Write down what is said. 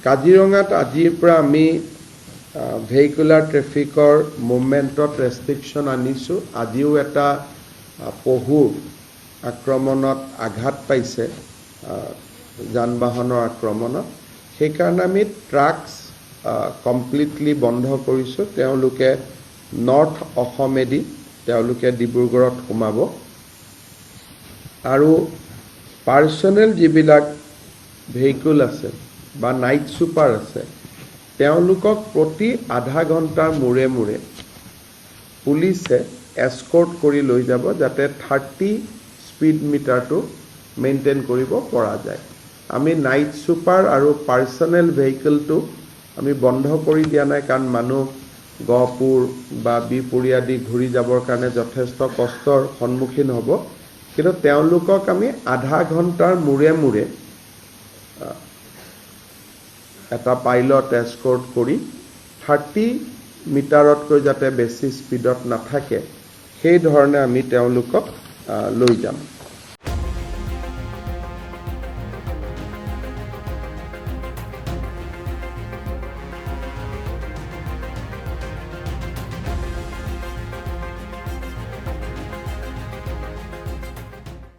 কাজিৰঙাত আজিৰ পৰা আমি ভেহিকুলাৰ ট্ৰেফিকৰ মুভমেণ্টত ৰেষ্ট্ৰিকশ্যন আনিছোঁ। আজিও এটা পহু আক্ৰমণত আঘাত পাইছে, যান বাহনৰ আক্ৰমণত। সেইকাৰণে আমি ট্ৰাক্স কমপ্লিটলি বন্ধ কৰিছোঁ। তেওঁলোকে নৰ্থ অসমেদি তেওঁলোকে ডিব্ৰুগড়ত সোমাব আৰু পাৰ্চনেল যিবিলাক ভেহিকুল আছে বা নাইট ছুপাৰ আছে, তেওঁলোকক প্ৰতি আধা ঘণ্টাৰ মূৰে মূৰে পুলিচে এস্কৰ্ট কৰি লৈ যাব, যাতে 30 স্পীড মিটাৰটো মেইনটেইন কৰিব পৰা যায়। আমি নাইট ছুপাৰ আৰু পাৰ্চনেল ভেহিকুলটো আমি বন্ধ কৰি দিয়া নাই, কাৰণ মানুহ গহপুৰ বা বিহপুৰী আদি ঘূৰি যাবৰ কাৰণে যথেষ্ট কষ্টৰ সন্মুখীন হ'ব। কিন্তু তেওঁলোকক আমি আধা ঘণ্টাৰ মূৰে মূৰে এটা পাইলট এস্কৰ্ট কৰি 30 মিটাৰতকৈ যাতে বেছি স্পীডত নাথাকে, সেই ধৰণে আমি তেওঁলোকক লৈ যাম।